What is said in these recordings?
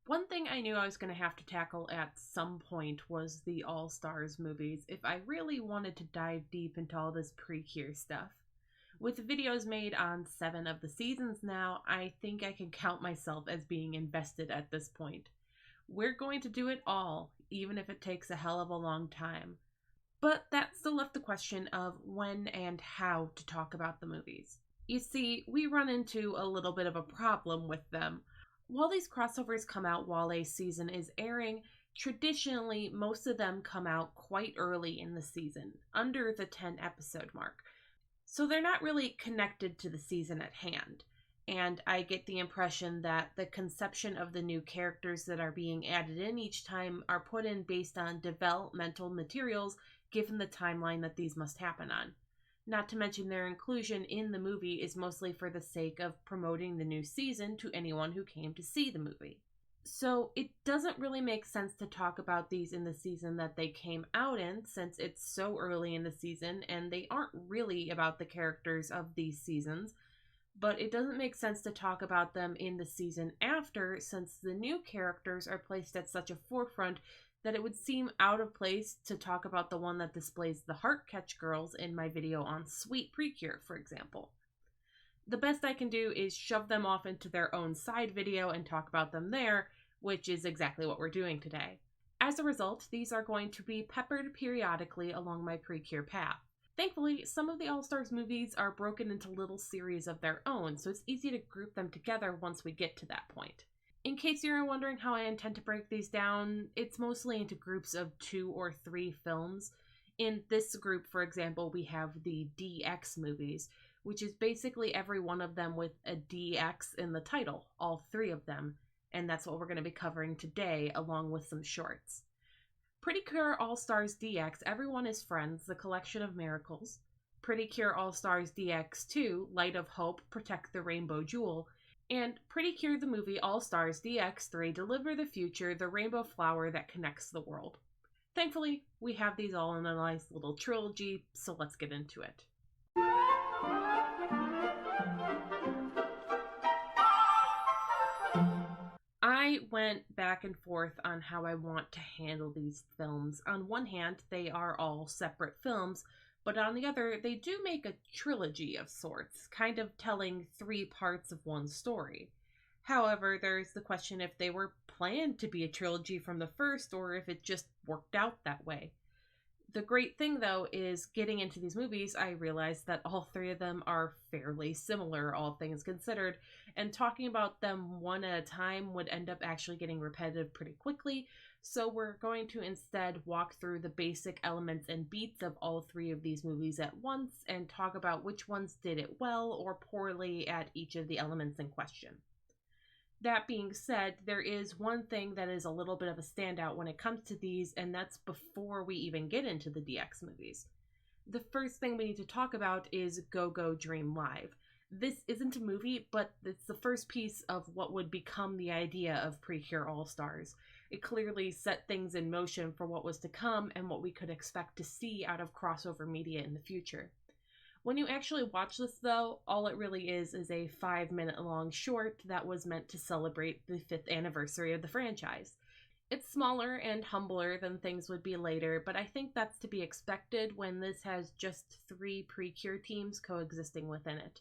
One thing I knew I was going to have to tackle at some point was the All Stars movies if I really wanted to dive deep into all this Precure stuff. With videos made on 7 of the seasons now, I think I can count myself as being invested at this point. We're going to do it all, even if it takes a hell of a long time. But that still left the question of when and how to talk about the movies. You see, we run into a little bit of a problem with them. While these crossovers come out while a season is airing, traditionally most of them come out quite early in the season, under the 10 episode mark. So they're not really connected to the season at hand. And I get the impression that the conception of the new characters that are being added in each time are put in based on developmental materials given the timeline that these must happen on. Not to mention their inclusion in the movie is mostly for the sake of promoting the new season to anyone who came to see the movie. So it doesn't really make sense to talk about these in the season that they came out in, since it's so early in the season and they aren't really about the characters of these seasons. But it doesn't make sense to talk about them in the season after, since the new characters are placed at such a forefront that it would seem out of place to talk about the one that displays the Heartcatch girls in my video on Sweet Precure, for example. The best I can do is shove them off into their own side video and talk about them there, which is exactly what we're doing today. As a result, these are going to be peppered periodically along my Precure path. Thankfully, some of the All-Stars movies are broken into little series of their own, so it's easy to group them together once we get to that point. In case you're wondering how I intend to break these down, it's mostly into groups of 2 or 3 films. In this group, for example, we have the DX movies, which is basically every one of them with a DX in the title, all 3 of them, and that's what we're going to be covering today, along with some shorts. Pretty Cure All-Stars DX, Everyone is Friends, The Collection of Miracles. Pretty Cure All-Stars DX 2, Light of Hope, Protect the Rainbow Jewel. And Pretty Cure the Movie All-Stars DX3, Deliver the Future, The Rainbow Flower That Connects the World. Thankfully, we have these all in a nice little trilogy, so let's get into it. I went back and forth on how I want to handle these films. On one hand, they are all separate films, but on the other, they do make a trilogy of sorts, kind of telling 3 parts of one story. However, there's the question if they were planned to be a trilogy from the first, or if it just worked out that way. The great thing, though, is getting into these movies, I realized that all 3 of them are fairly similar, all things considered, and talking about them one at a time would end up actually getting repetitive pretty quickly, so we're going to instead walk through the basic elements and beats of all 3 of these movies at once and talk about which ones did it well or poorly at each of the elements in question. That being said, there is one thing that is a little bit of a standout when it comes to these, and that's before we even get into the DX movies. The first thing we need to talk about is Go Go Dream Live. This isn't a movie, but it's the first piece of what would become the idea of Precure All-Stars. It clearly set things in motion for what was to come and what we could expect to see out of crossover media in the future. When you actually watch this, though, all it really is a 5-minute long short that was meant to celebrate the 5th anniversary of the franchise. It's smaller and humbler than things would be later, but I think that's to be expected when this has just 3 Precure teams coexisting within it.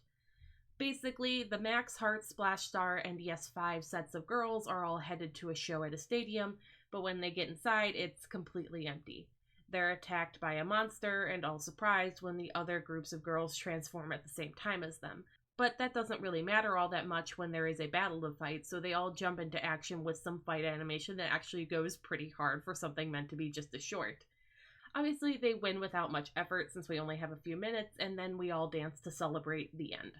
Basically, the Max Heart, Splash Star, and Yes5 sets of girls are all headed to a show at a stadium, but when they get inside, it's completely empty. They're attacked by a monster and all surprised when the other groups of girls transform at the same time as them. But that doesn't really matter all that much when there is a battle to fight, so they all jump into action with some fight animation that actually goes pretty hard for something meant to be just a short. Obviously, they win without much effort since we only have a few minutes, and then we all dance to celebrate the end.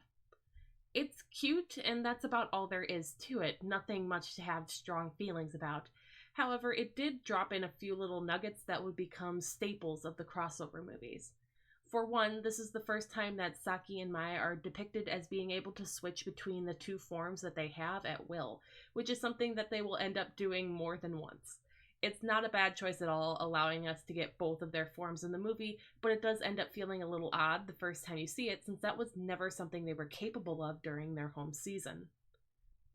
It's cute, and that's about all there is to it, nothing much to have strong feelings about. However, it did drop in a few little nuggets that would become staples of the crossover movies. For one, this is the first time that Saki and Mai are depicted as being able to switch between the 2 forms that they have at will, which is something that they will end up doing more than once. It's not a bad choice at all, allowing us to get both of their forms in the movie, but it does end up feeling a little odd the first time you see it, since that was never something they were capable of during their home season.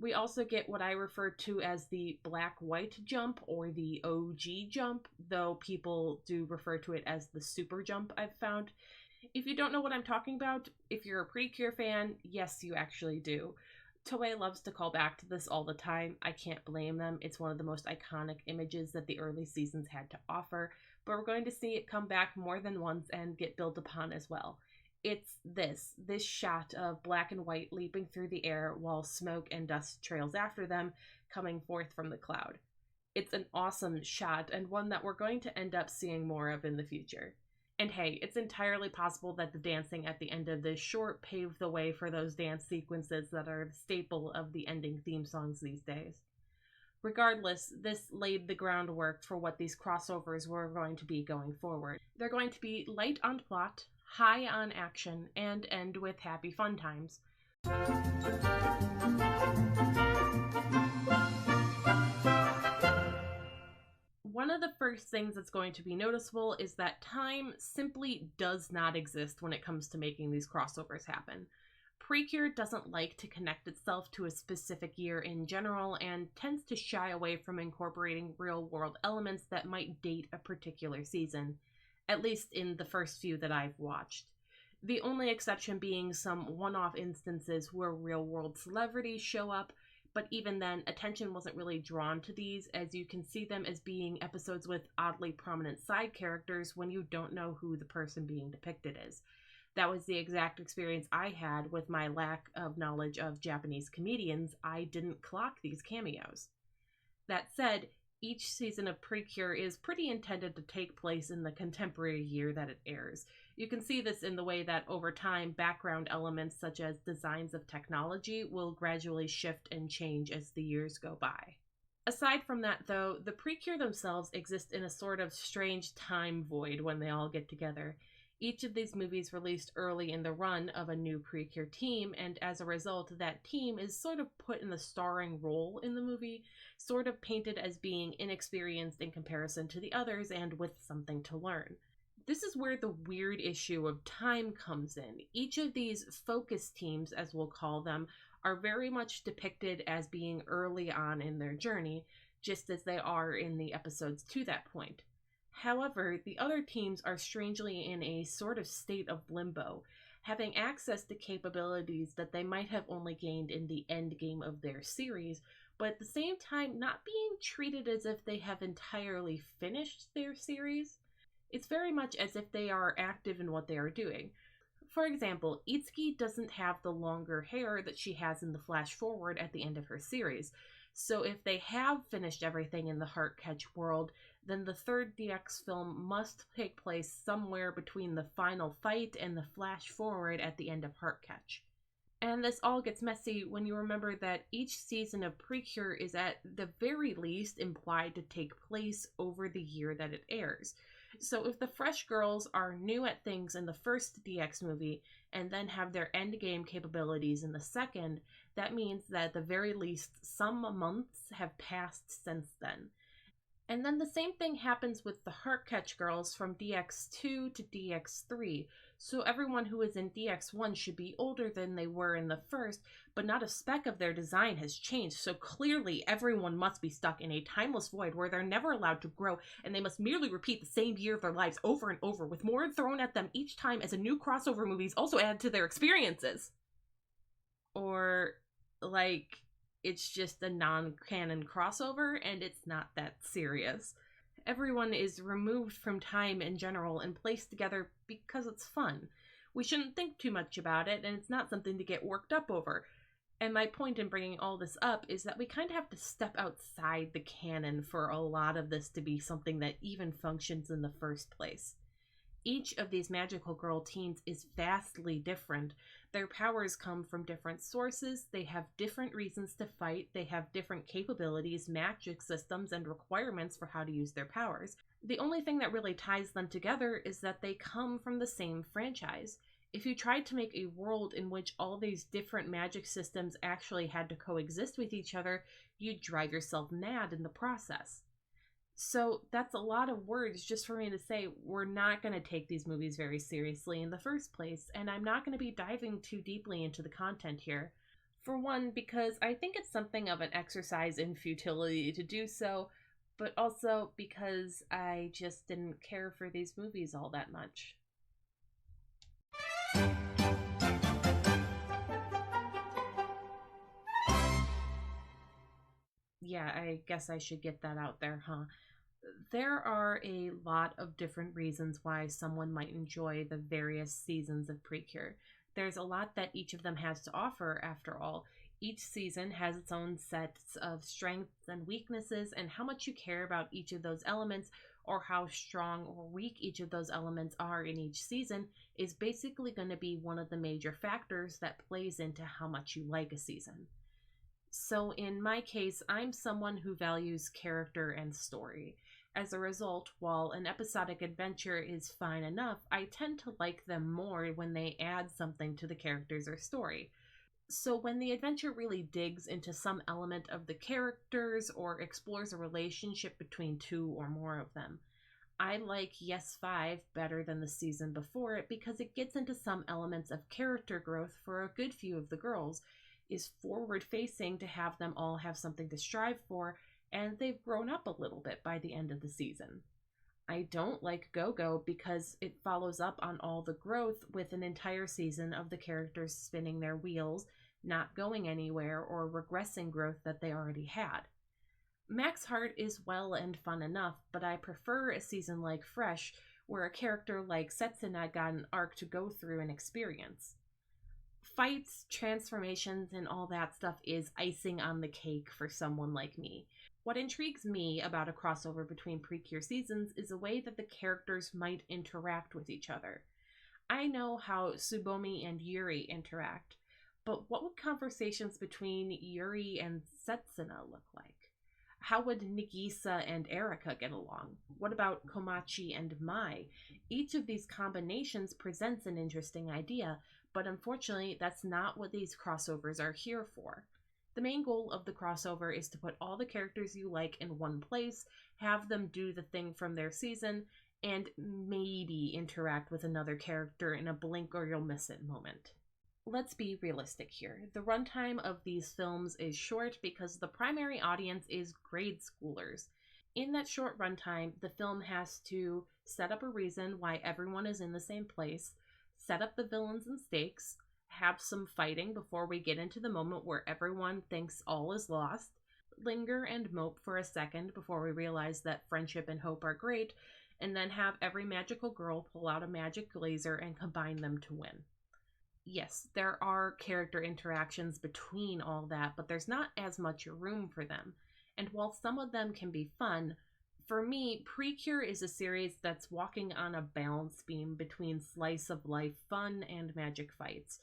We also get what I refer to as the black-white jump or the OG jump, though people do refer to it as the super jump, I've found. If you don't know what I'm talking about, if you're a Precure fan, yes, you actually do. Toei loves to call back to this all the time. I can't blame them. It's one of the most iconic images that the early seasons had to offer, but we're going to see it come back more than once and get built upon as well. It's this shot of black and white leaping through the air while smoke and dust trails after them, coming forth from the cloud. It's an awesome shot and one that we're going to end up seeing more of in the future. And hey, it's entirely possible that the dancing at the end of this short paved the way for those dance sequences that are the staple of the ending theme songs these days. Regardless, this laid the groundwork for what these crossovers were going to be going forward. They're going to be light on plot, high on action, and end with happy fun times. One of the first things that's going to be noticeable is that time simply does not exist when it comes to making these crossovers happen. Precure doesn't like to connect itself to a specific year in general and tends to shy away from incorporating real-world elements that might date a particular season, at least in the first few that I've watched. The only exception being some one-off instances where real-world celebrities show up, but even then, attention wasn't really drawn to these, as you can see them as being episodes with oddly prominent side characters when you don't know who the person being depicted is. That was the exact experience I had with my lack of knowledge of Japanese comedians. I didn't clock these cameos. That said, each season of Precure is pretty intended to take place in the contemporary year that it airs. You can see this in the way that over time, background elements such as designs of technology will gradually shift and change as the years go by. Aside from that, though, the Precure themselves exist in a sort of strange time void when they all get together. Each of these movies released early in the run of a new Precure team, and as a result, that team is sort of put in the starring role in the movie, sort of painted as being inexperienced in comparison to the others and with something to learn. This is where the weird issue of time comes in. Each of these focus teams, as we'll call them, are very much depicted as being early on in their journey, just as they are in the episodes to that point. However, the other teams are strangely in a sort of state of limbo, having access to capabilities that they might have only gained in the end game of their series, but at the same time not being treated as if they have entirely finished their series. It's very much as if they are active in what they are doing. For example, Itsuki doesn't have the longer hair that she has in the flash forward at the end of her series, so if they have finished everything in the Heartcatch world, then the third DX film must take place somewhere between the final fight and the flash forward at the end of Heartcatch. And this all gets messy when you remember that each season of Precure is at the very least implied to take place over the year that it airs. So if the Fresh Girls are new at things in the first DX movie and then have their endgame capabilities in the second, that means that at the very least some months have passed since then. And then the same thing happens with the Heartcatch girls from DX2 to DX3, so everyone who is in DX1 should be older than they were in the first, but not a speck of their design has changed, so clearly everyone must be stuck in a timeless void where they're never allowed to grow, and they must merely repeat the same year of their lives over and over, with more thrown at them each time as a new crossover movie is also added to their experiences. Or, like, it's just a non-canon crossover, and it's not that serious. Everyone is removed from time in general and placed together because it's fun. We shouldn't think too much about it, and it's not something to get worked up over. And my point in bringing all this up is that we kind of have to step outside the canon for a lot of this to be something that even functions in the first place. Each of these magical girl teens is vastly different. Their powers come from different sources, they have different reasons to fight, they have different capabilities, magic systems, and requirements for how to use their powers. The only thing that really ties them together is that they come from the same franchise. If you tried to make a world in which all these different magic systems actually had to coexist with each other, you'd drive yourself mad in the process. So that's a lot of words just for me to say we're not going to take these movies very seriously in the first place, and I'm not going to be diving too deeply into the content here. For one, because I think it's something of an exercise in futility to do so, but also because I just didn't care for these movies all that much. Yeah, I guess I should get that out there, huh? There are a lot of different reasons why someone might enjoy the various seasons of Precure. There's a lot that each of them has to offer, after all. Each season has its own sets of strengths and weaknesses, and how much you care about each of those elements, or how strong or weak each of those elements are in each season, is basically going to be one of the major factors that plays into how much you like a season. So, in my case, I'm someone who values character and story. As a result, while an episodic adventure is fine enough, I tend to like them more when they add something to the characters or story. So, when the adventure really digs into some element of the characters or explores a relationship between two or more of them, I like Yes 5 better than the season before it because it gets into some elements of character growth for a good few of the girls, is forward facing to have them all have something to strive for, and they've grown up a little bit by the end of the season. I don't like Go Go because it follows up on all the growth with an entire season of the characters spinning their wheels, not going anywhere, or regressing growth that they already had. Max Heart is well and fun enough, but I prefer a season like Fresh, where a character like Setsuna got an arc to go through and experience. Fights, transformations, and all that stuff is icing on the cake for someone like me. What intrigues me about a crossover between Precure seasons is the way that the characters might interact with each other. I know how Tsubomi and Yuri interact, but what would conversations between Yuri and Setsuna look like? How would Nagisa and Erika get along? What about Komachi and Mai? Each of these combinations presents an interesting idea, but unfortunately, that's not what these crossovers are here for. The main goal of the crossover is to put all the characters you like in one place, have them do the thing from their season, and maybe interact with another character in a blink or you'll miss it moment. Let's be realistic here. The runtime of these films is short because the primary audience is grade schoolers. In that short runtime, the film has to set up a reason why everyone is in the same place, set up the villains and stakes, have some fighting before we get into the moment where everyone thinks all is lost, linger and mope for a second before we realize that friendship and hope are great, and then have every magical girl pull out a magic laser and combine them to win. Yes, there are character interactions between all that, but there's not as much room for them. And while some of them can be fun, for me, Precure is a series that's walking on a balance beam between slice of life fun and magic fights.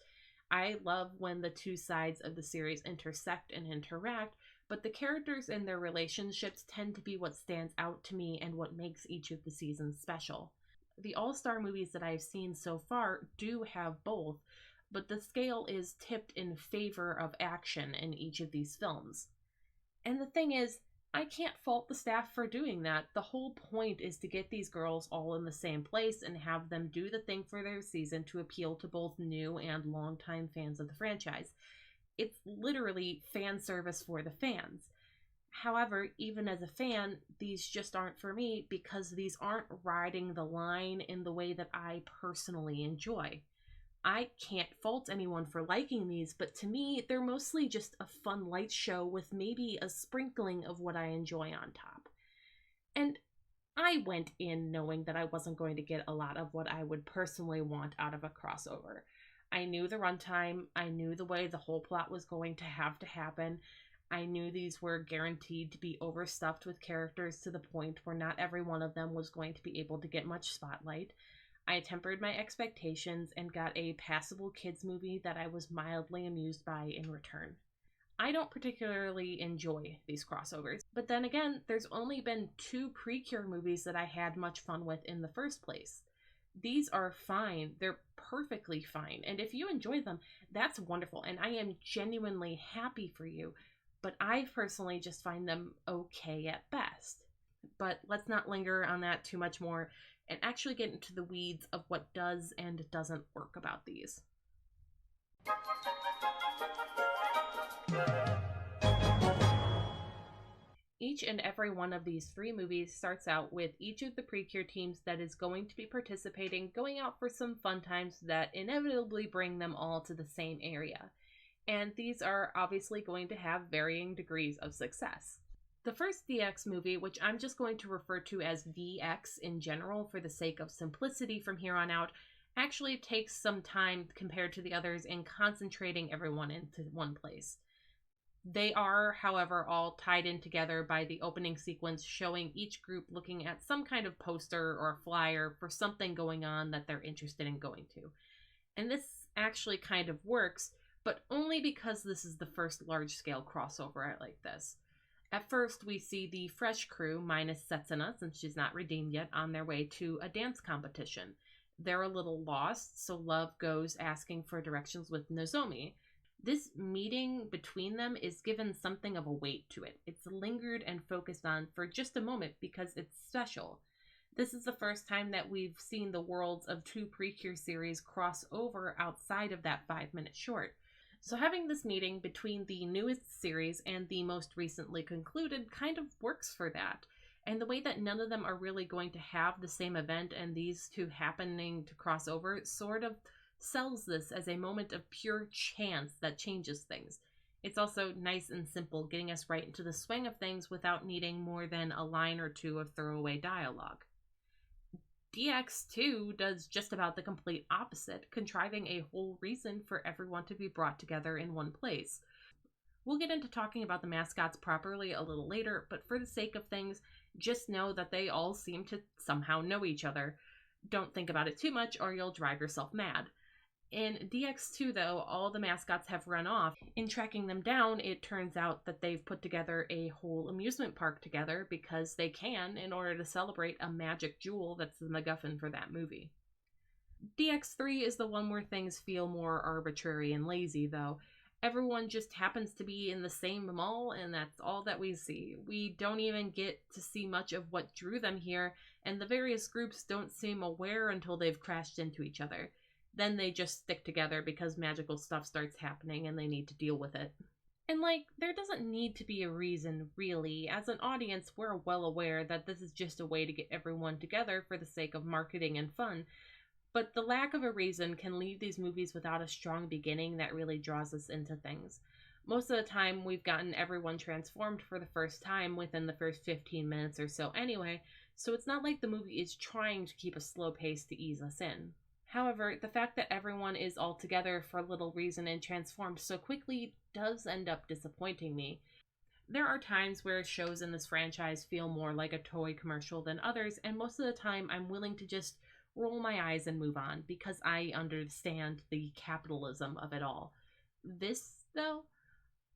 I love when the two sides of the series intersect and interact, but the characters and their relationships tend to be what stands out to me and what makes each of the seasons special. The all-star movies that I've seen so far do have both, but the scale is tipped in favor of action in each of these films. And the thing is, I can't fault the staff for doing that. The whole point is to get these girls all in the same place and have them do the thing for their season to appeal to both new and longtime fans of the franchise. It's literally fan service for the fans. However, even as a fan, these just aren't for me because these aren't riding the line in the way that I personally enjoy. I can't fault anyone for liking these, but to me, they're mostly just a fun light show with maybe a sprinkling of what I enjoy on top. And I went in knowing that I wasn't going to get a lot of what I would personally want out of a crossover. I knew the runtime, I knew the way the whole plot was going to have to happen. I knew these were guaranteed to be overstuffed with characters to the point where not every one of them was going to be able to get much spotlight. I tempered my expectations and got a passable kids movie that I was mildly amused by in return. I don't particularly enjoy these crossovers, but then again, there's only been 2 Precure movies that I had much fun with in the first place. These are fine, they're perfectly fine, and if you enjoy them, that's wonderful, and I am genuinely happy for you, but I personally just find them okay at best. But let's not linger on that too much more and actually get into the weeds of what does and doesn't work about these. Each and every one of these 3 movies starts out with each of the Precure teams that is going to be participating going out for some fun times that inevitably bring them all to the same area. And these are obviously going to have varying degrees of success. The first DX movie, which I'm just going to refer to as DX in general for the sake of simplicity from here on out, actually takes some time compared to the others in concentrating everyone into one place. They are, however, all tied in together by the opening sequence showing each group looking at some kind of poster or flyer for something going on that they're interested in going to. And this actually kind of works, but only because this is the first large-scale crossover like this. At first, we see the Fresh crew, minus Setsuna, since she's not redeemed yet, on their way to a dance competition. They're a little lost, so Love goes asking for directions with Nozomi. This meeting between them is given something of a weight to it. It's lingered and focused on for just a moment because it's special. This is the first time that we've seen the worlds of 2 Precure series cross over outside of that 5-minute short. So having this meeting between the newest series and the most recently concluded kind of works for that. And the way that none of them are really going to have the same event and these 2 happening to cross over sort of sells this as a moment of pure chance that changes things. It's also nice and simple, getting us right into the swing of things without needing more than a line or 2 of throwaway dialogue. DX2 does just about the complete opposite, contriving a whole reason for everyone to be brought together in one place. We'll get into talking about the mascots properly a little later, but for the sake of things, just know that they all seem to somehow know each other. Don't think about it too much or you'll drive yourself mad. In DX2, though, all the mascots have run off. In tracking them down, it turns out that they've put together a whole amusement park together because they can in order to celebrate a magic jewel that's the MacGuffin for that movie. DX3 is the one where things feel more arbitrary and lazy, though. Everyone just happens to be in the same mall, and that's all that we see. We don't even get to see much of what drew them here, and the various groups don't seem aware until they've crashed into each other. Then they just stick together because magical stuff starts happening and they need to deal with it. And there doesn't need to be a reason, really. As an audience, we're well aware that this is just a way to get everyone together for the sake of marketing and fun. But the lack of a reason can leave these movies without a strong beginning that really draws us into things. Most of the time, we've gotten everyone transformed for the first time within the first 15 minutes or so anyway, so it's not like the movie is trying to keep a slow pace to ease us in. However, the fact that everyone is all together for little reason and transformed so quickly does end up disappointing me. There are times where shows in this franchise feel more like a toy commercial than others, and most of the time I'm willing to just roll my eyes and move on because I understand the capitalism of it all. This, though,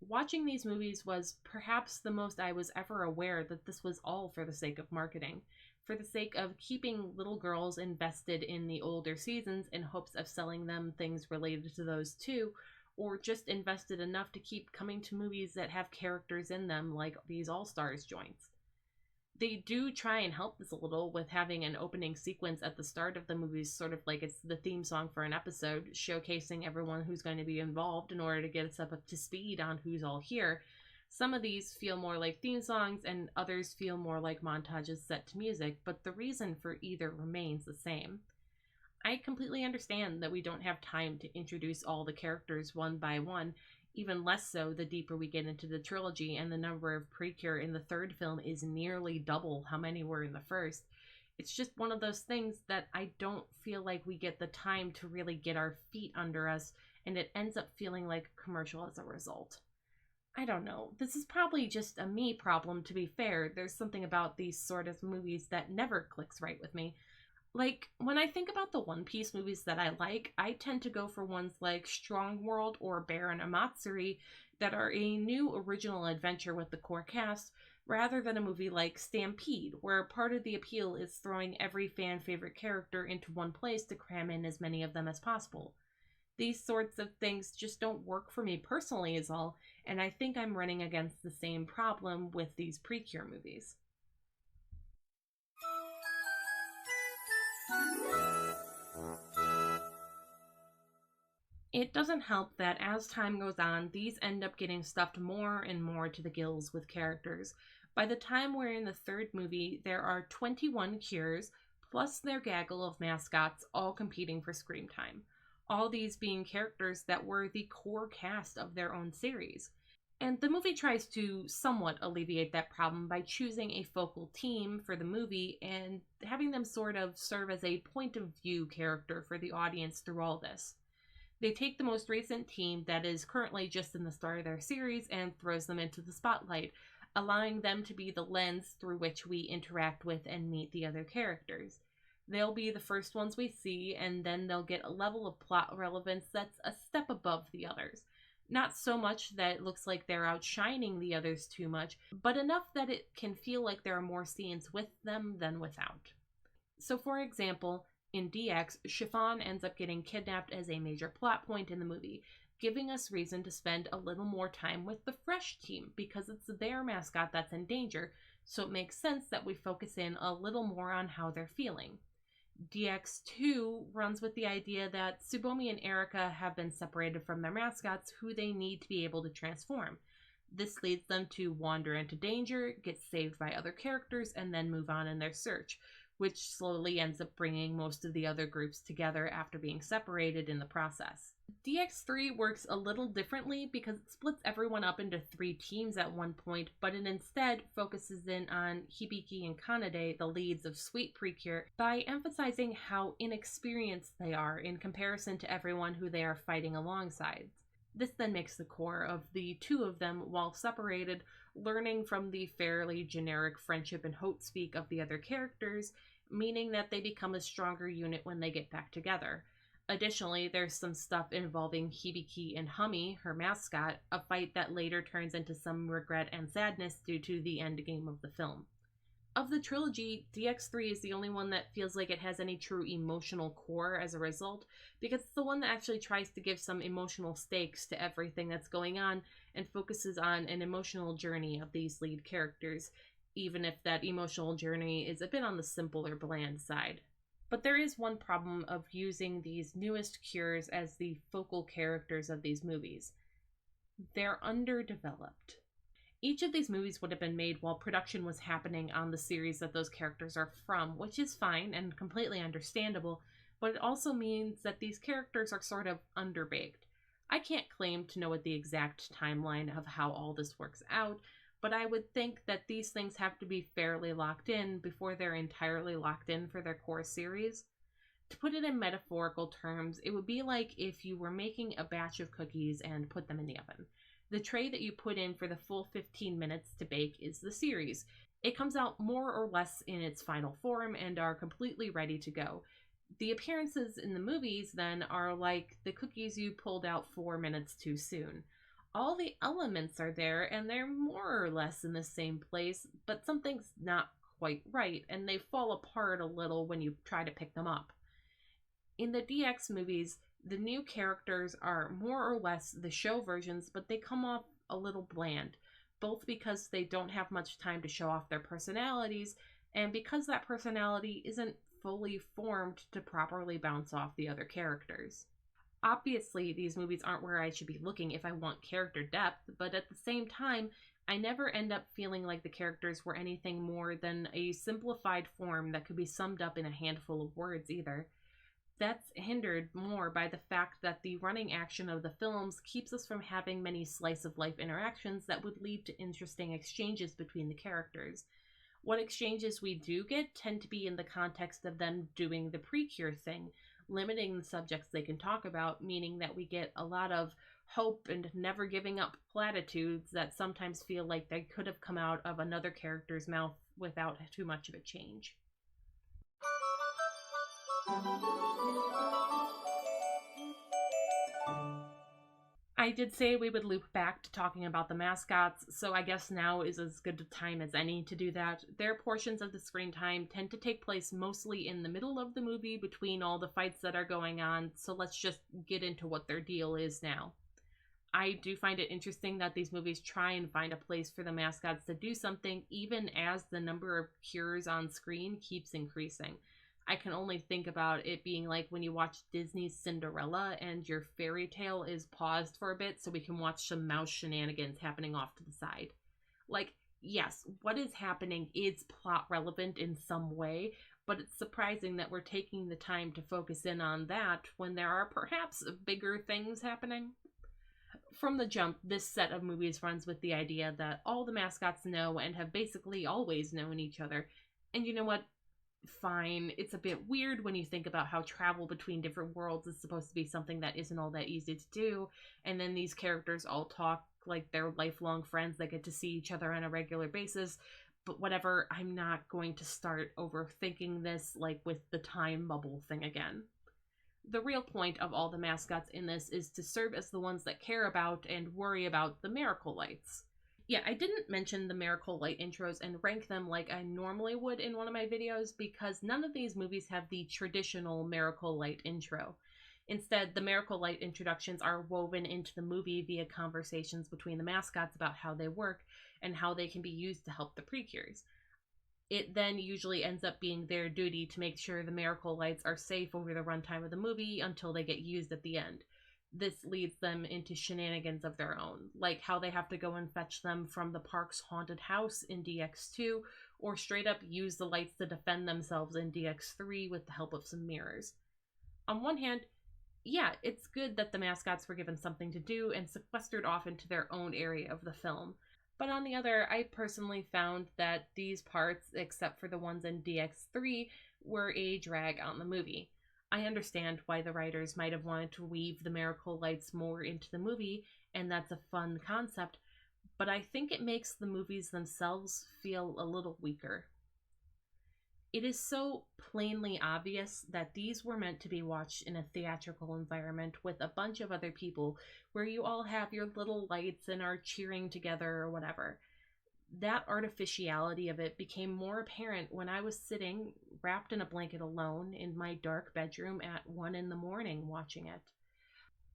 watching these movies was perhaps the most I was ever aware that this was all for the sake of marketing. For the sake of keeping little girls invested in the older seasons in hopes of selling them things related to those too, or just invested enough to keep coming to movies that have characters in them like these All-Stars joints. They do try and help this a little with having an opening sequence at the start of the movies, sort of like it's the theme song for an episode, showcasing everyone who's going to be involved in order to get us up to speed on who's all here. Some of these feel more like theme songs and others feel more like montages set to music, but the reason for either remains the same. I completely understand that we don't have time to introduce all the characters one by one, even less so the deeper we get into the trilogy, and the number of Precure in the 3rd film is nearly double how many were in the 1st. It's just one of those things that I don't feel like we get the time to really get our feet under us, and it ends up feeling like a commercial as a result. I don't know. This is probably just a me problem, to be fair. There's something about these sort of movies that never clicks right with me. When I think about the One Piece movies that I like, I tend to go for ones like Strong World or Baron Amatsuri that are a new original adventure with the core cast, rather than a movie like Stampede, where part of the appeal is throwing every fan favorite character into one place to cram in as many of them as possible. These sorts of things just don't work for me personally is all, and I think I'm running against the same problem with these Precure movies. It doesn't help that as time goes on, these end up getting stuffed more and more to the gills with characters. By the time we're in the third movie, there are 21 cures, plus their gaggle of mascots, all competing for screen time. All these being characters that were the core cast of their own series. And the movie tries to somewhat alleviate that problem by choosing a focal team for the movie and having them sort of serve as a point of view character for the audience through all this. They take the most recent team that is currently just in the start of their series and throws them into the spotlight, allowing them to be the lens through which we interact with and meet the other characters. They'll be the first ones we see, and then they'll get a level of plot relevance that's a step above the others. Not so much that it looks like they're outshining the others too much, but enough that it can feel like there are more scenes with them than without. So, for example, in DX, Chiffon ends up getting kidnapped as a major plot point in the movie, giving us reason to spend a little more time with the Fresh team because it's their mascot that's in danger, so it makes sense that we focus in a little more on how they're feeling. DX2 runs with the idea that Tsubomi and Erica have been separated from their mascots who they need to be able to transform. This leads them to wander into danger, get saved by other characters, and then move on in their search, which slowly ends up bringing most of the other groups together after being separated in the process. DX3 works a little differently because it splits everyone up into 3 teams at one point, but it instead focuses in on Hibiki and Kanade, the leads of Sweet Precure, by emphasizing how inexperienced they are in comparison to everyone who they are fighting alongside. This then makes the core of the 2 of them, while separated, learning from the fairly generic friendship and hope speak of the other characters, meaning that they become a stronger unit when they get back together. Additionally, there's some stuff involving Hibiki and Hummy, her mascot, a fight that later turns into some regret and sadness due to the endgame of the film. Of the trilogy, DX3 is the only one that feels like it has any true emotional core as a result, because it's the one that actually tries to give some emotional stakes to everything that's going on and focuses on an emotional journey of these lead characters, even if that emotional journey is a bit on the simple or bland side. But there is one problem of using these newest cures as the focal characters of these movies. They're underdeveloped. Each of these movies would have been made while production was happening on the series that those characters are from, which is fine and completely understandable, but it also means that these characters are sort of underbaked. I can't claim to know what the exact timeline of how all this works out, but I would think that these things have to be fairly locked in before they're entirely locked in for their core series. To put it in metaphorical terms, it would be like if you were making a batch of cookies and put them in the oven. The tray that you put in for the full 15 minutes to bake is the series. It comes out more or less in its final form and are completely ready to go. The appearances in the movies, then, are like the cookies you pulled out 4 minutes too soon. All the elements are there, and they're more or less in the same place, but something's not quite right, and they fall apart a little when you try to pick them up. In the DX movies, the new characters are more or less the show versions, but they come off a little bland, both because they don't have much time to show off their personalities, and because that personality isn't fully formed to properly bounce off the other characters. Obviously, these movies aren't where I should be looking if I want character depth, but at the same time, I never end up feeling like the characters were anything more than a simplified form that could be summed up in a handful of words either. That's hindered more by the fact that the running action of the films keeps us from having many slice-of-life interactions that would lead to interesting exchanges between the characters. What exchanges we do get tend to be in the context of them doing the Precure thing, limiting the subjects they can talk about, meaning that we get a lot of hope and never giving up platitudes that sometimes feel like they could have come out of another character's mouth without too much of a change. I did say we would loop back to talking about the mascots, so I guess now is as good a time as any to do that. Their portions of the screen time tend to take place mostly in the middle of the movie between all the fights that are going on, so let's just get into what their deal is now. I do find it interesting that these movies try and find a place for the mascots to do something even as the number of cures on screen keeps increasing. I can only think about it being like when you watch Disney's Cinderella and your fairy tale is paused for a bit so we can watch some mouse shenanigans happening off to the side. Like, yes, what is happening is plot relevant in some way, but it's surprising that we're taking the time to focus in on that when there are perhaps bigger things happening. From the jump, this set of movies runs with the idea that all the mascots know and have basically always known each other. And you know what? Fine. It's a bit weird when you think about how travel between different worlds is supposed to be something that isn't all that easy to do, and then these characters all talk like they're lifelong friends that get to see each other on a regular basis. But whatever, I'm not going to start overthinking this like with the time bubble thing again. The real point of all the mascots in this is to serve as the ones that care about and worry about the Miracle Lights. Yeah, I didn't mention the Miracle Light intros and rank them like I normally would in one of my videos because none of these movies have the traditional Miracle Light intro. Instead, the Miracle Light introductions are woven into the movie via conversations between the mascots about how they work and how they can be used to help the Precures. It then usually ends up being their duty to make sure the Miracle Lights are safe over the runtime of the movie until they get used at the end. This leads them into shenanigans of their own, like how they have to go and fetch them from the park's haunted house in DX2, or straight up use the lights to defend themselves in DX3 with the help of some mirrors. On one hand, yeah, it's good that the mascots were given something to do and sequestered off into their own area of the film. But on the other, I personally found that these parts, except for the ones in DX3, were a drag on the movie. I understand why the writers might have wanted to weave the Miracle Lights more into the movie, and that's a fun concept, but I think it makes the movies themselves feel a little weaker. It is so plainly obvious that these were meant to be watched in a theatrical environment with a bunch of other people where you all have your little lights and are cheering together or whatever. That artificiality of it became more apparent when I was sitting, wrapped in a blanket alone, in my dark bedroom at 1 a.m. watching it.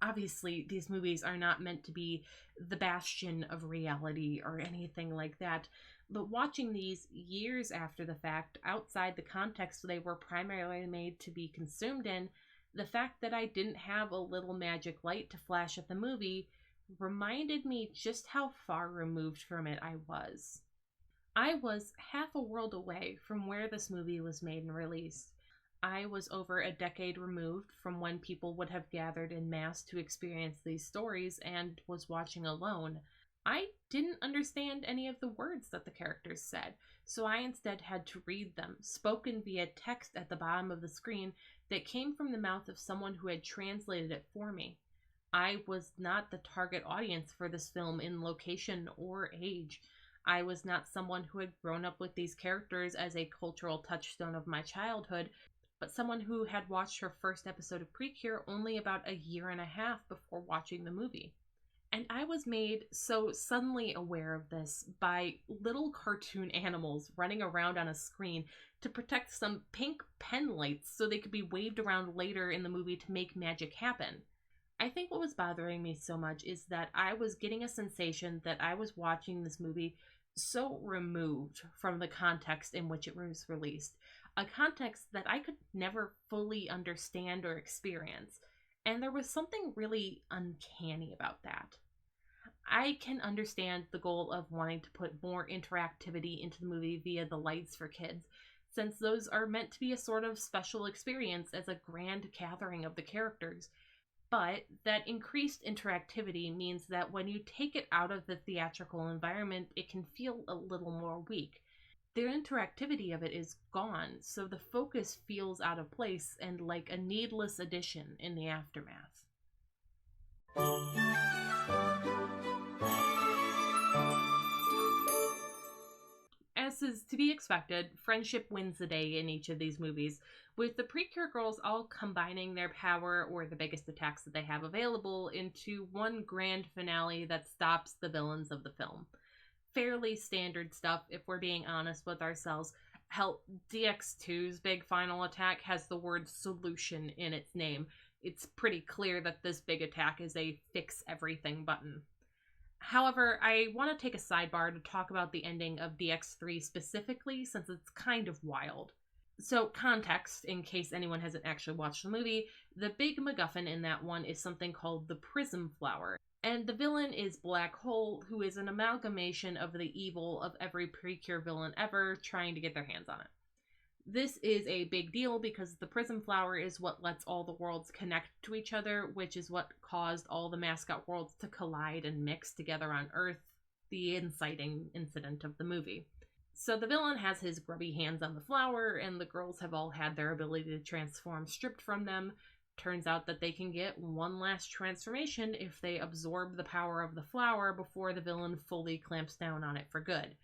Obviously, these movies are not meant to be the bastion of reality or anything like that, but watching these years after the fact, outside the context they were primarily made to be consumed in, the fact that I didn't have a little magic light to flash at the movie reminded me just how far removed from it I was. I was half a world away from where this movie was made and released. I was over a decade removed from when people would have gathered in mass to experience these stories and was watching alone. I didn't understand any of the words that the characters said, so I instead had to read them, spoken via text at the bottom of the screen that came from the mouth of someone who had translated it for me. I was not the target audience for this film in location or age. I was not someone who had grown up with these characters as a cultural touchstone of my childhood, but someone who had watched her first episode of Precure only about a year and a half before watching the movie. And I was made so suddenly aware of this by little cartoon animals running around on a screen to protect some pink pen lights so they could be waved around later in the movie to make magic happen. I think what was bothering me so much is that I was getting a sensation that I was watching this movie so removed from the context in which it was released, a context that I could never fully understand or experience, and there was something really uncanny about that. I can understand the goal of wanting to put more interactivity into the movie via the lights for kids, since those are meant to be a sort of special experience as a grand gathering of the characters. But that increased interactivity means that when you take it out of the theatrical environment, it can feel a little more weak. The interactivity of it is gone, so the focus feels out of place and like a needless addition in the aftermath. As is to be expected, friendship wins the day in each of these movies, with the Precure girls all combining their power or the biggest attacks that they have available into one grand finale that stops the villains of the film. Fairly standard stuff, if we're being honest with ourselves. Hell, DX2's big final attack has the word solution in its name. It's pretty clear that this big attack is a fix everything button. However, I want to take a sidebar to talk about the ending of DX3 specifically, since it's kind of wild. So, context, in case anyone hasn't actually watched the movie, the big MacGuffin in that one is something called the Prism Flower. And the villain is Black Hole, who is an amalgamation of the evil of every Precure villain ever trying to get their hands on it. This is a big deal because the Prism Flower is what lets all the worlds connect to each other, which is what caused all the mascot worlds to collide and mix together on Earth, the inciting incident of the movie. So the villain has his grubby hands on the flower, and the girls have all had their ability to transform stripped from them. Turns out that they can get one last transformation if they absorb the power of the flower before the villain fully clamps down on it for good.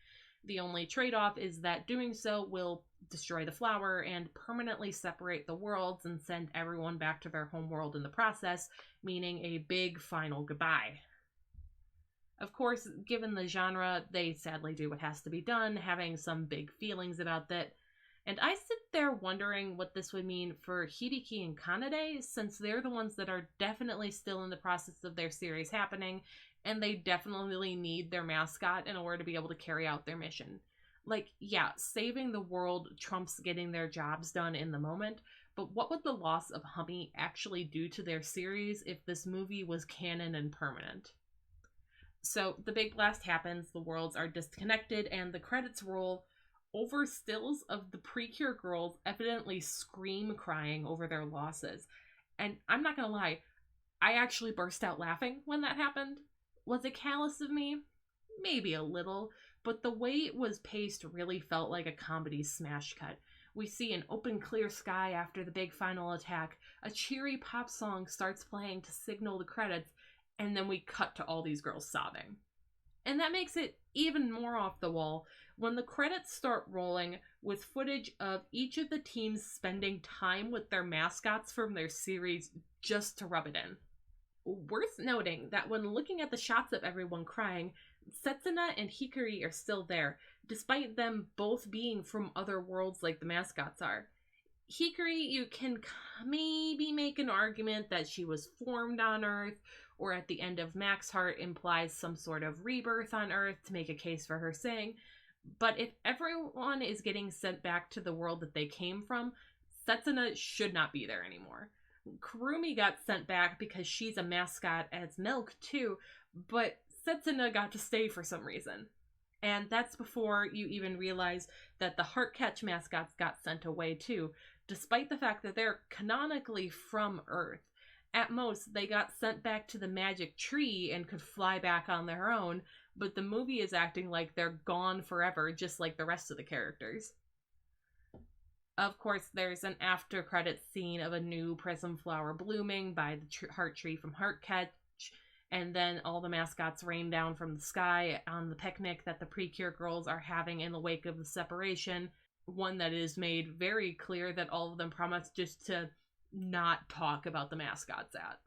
The only trade-off is that doing so will destroy the flower and permanently separate the worlds and send everyone back to their home world in the process, meaning a big final goodbye. Of course, given the genre, they sadly do what has to be done, having some big feelings about that. And I sit there wondering what this would mean for Hibiki and Kanade, since they're the ones that are definitely still in the process of their series happening, and they definitely need their mascot in order to be able to carry out their mission. Like, yeah, saving the world trumps getting their jobs done in the moment, but what would the loss of Hummy actually do to their series if this movie was canon and permanent? So, the big blast happens, the worlds are disconnected, and the credits roll over stills of the Precure girls evidently scream crying over their losses. And I'm not gonna lie, I actually burst out laughing when that happened. Was it callous of me? Maybe a little, but the way it was paced really felt like a comedy smash cut. We see an open clear sky after the big final attack, a cheery pop song starts playing to signal the credits, and then we cut to all these girls sobbing. And that makes it even more off the wall when the credits start rolling with footage of each of the teams spending time with their mascots from their series just to rub it in. Worth noting that when looking at the shots of everyone crying, Setsuna and Hikari are still there, despite them both being from other worlds like the mascots are. Hikari, you can maybe make an argument that she was formed on Earth, or at the end of Max Heart implies some sort of rebirth on Earth to make a case for her saying. But if everyone is getting sent back to the world that they came from, Setsuna should not be there anymore. Kurumi got sent back because she's a mascot as Milk too, but Setsuna got to stay for some reason. And that's before you even realize that the Heartcatch mascots got sent away too, despite the fact that they're canonically from Earth. At most, they got sent back to the magic tree and could fly back on their own, but the movie is acting like they're gone forever, just like the rest of the characters. Of course, there's an after-credits scene of a new prism flower blooming by the heart tree from Heartcatch, and then all the mascots rain down from the sky on the picnic that the Precure girls are having in the wake of the separation, one that is made very clear that all of them promise just to not talk about the mascots at.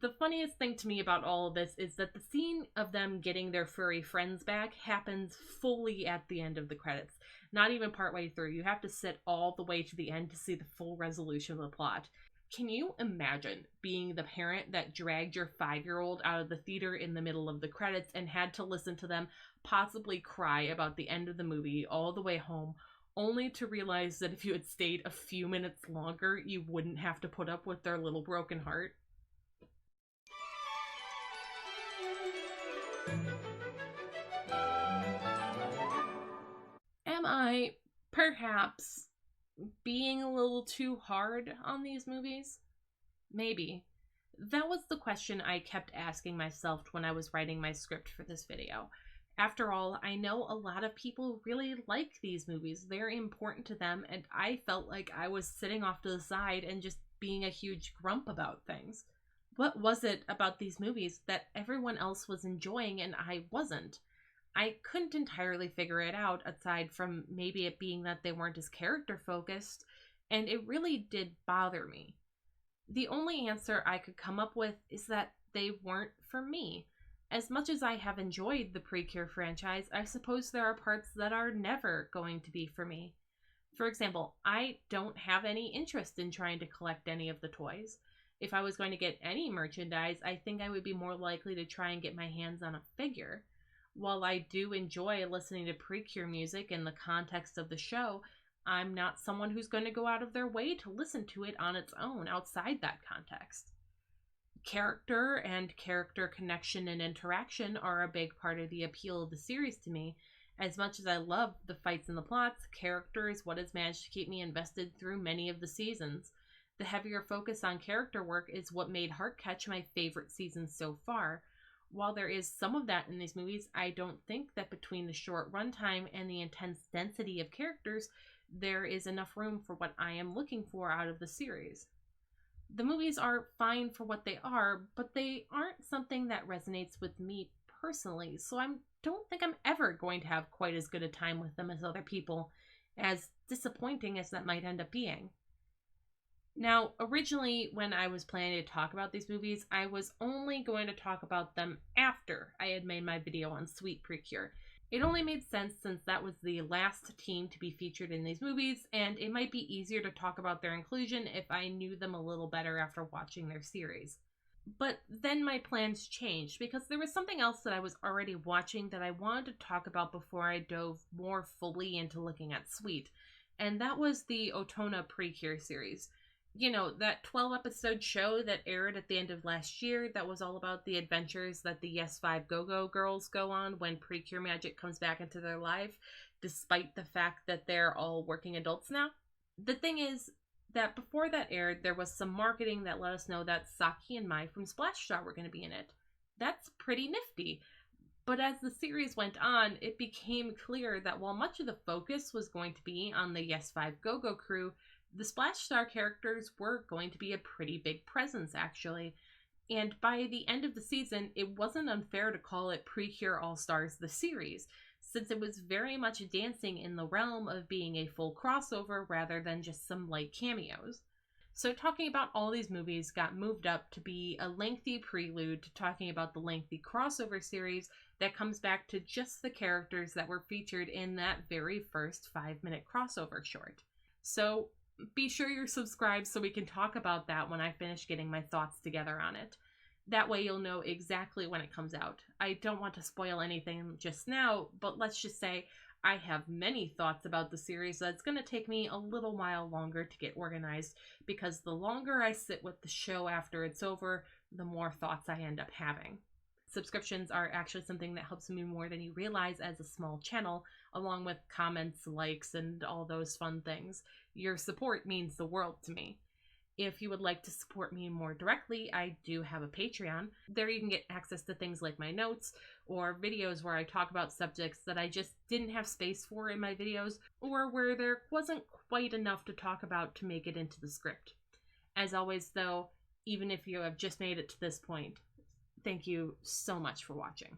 The funniest thing to me about all of this is that the scene of them getting their furry friends back happens fully at the end of the credits, not even partway through. You have to sit all the way to the end to see the full resolution of the plot. Can you imagine being the parent that dragged your 5-year-old out of the theater in the middle of the credits and had to listen to them possibly cry about the end of the movie all the way home, only to realize that if you had stayed a few minutes longer, you wouldn't have to put up with their little broken heart? Am I, perhaps, being a little too hard on these movies? Maybe. That was the question I kept asking myself when I was writing my script for this video. After all, I know a lot of people really like these movies. They're important to them, and I felt like I was sitting off to the side and just being a huge grump about things. What was it about these movies that everyone else was enjoying and I wasn't? I couldn't entirely figure it out, aside from maybe it being that they weren't as character-focused, and it really did bother me. The only answer I could come up with is that they weren't for me. As much as I have enjoyed the Precure franchise, I suppose there are parts that are never going to be for me. For example, I don't have any interest in trying to collect any of the toys. If I was going to get any merchandise, I think I would be more likely to try and get my hands on a figure. While I do enjoy listening to Precure music in the context of the show, I'm not someone who's going to go out of their way to listen to it on its own outside that context. Character and character connection and interaction are a big part of the appeal of the series to me. As much as I love the fights and the plots, character is what has managed to keep me invested through many of the seasons. The heavier focus on character work is what made Heartcatch my favorite season so far. While there is some of that in these movies, I don't think that between the short runtime and the intense density of characters, there is enough room for what I am looking for out of the series. The movies are fine for what they are, but they aren't something that resonates with me personally, so I don't think I'm ever going to have quite as good a time with them as other people, as disappointing as that might end up being. Now, originally, when I was planning to talk about these movies, I was only going to talk about them after I had made my video on Sweet Precure. It only made sense since that was the last team to be featured in these movies, and it might be easier to talk about their inclusion if I knew them a little better after watching their series. But then my plans changed because there was something else that I was already watching that I wanted to talk about before I dove more fully into looking at Sweet, and that was the Otona Precure series. You know, that 12-episode show that aired at the end of last year that was all about the adventures that the Yes 5 Go-Go girls go on when Precure magic comes back into their life, despite the fact that they're all working adults now. The thing is that before that aired, there was some marketing that let us know that Saki and Mai from Splash Star were going to be in it. That's pretty nifty. But as the series went on, it became clear that while much of the focus was going to be on the Yes 5 Go-Go crew, the Splash Star characters were going to be a pretty big presence, actually. And by the end of the season, it wasn't unfair to call it Precure All-Stars the series, since it was very much dancing in the realm of being a full crossover rather than just some light cameos. So talking about all these movies got moved up to be a lengthy prelude to talking about the lengthy crossover series that comes back to just the characters that were featured in that very first 5-minute crossover short. So be sure you're subscribed so we can talk about that when I finish getting my thoughts together on it. That way you'll know exactly when it comes out. I don't want to spoil anything just now, but let's just say I have many thoughts about the series that's going to take me a little while longer to get organized, because the longer I sit with the show after it's over, the more thoughts I end up having. Subscriptions are actually something that helps me more than you realize as a small channel, along with comments, likes, and all those fun things. Your support means the world to me. If you would like to support me more directly, I do have a Patreon. There you can get access to things like my notes or videos where I talk about subjects that I just didn't have space for in my videos, or where there wasn't quite enough to talk about to make it into the script. As always, though, even if you have just made it to this point, thank you so much for watching.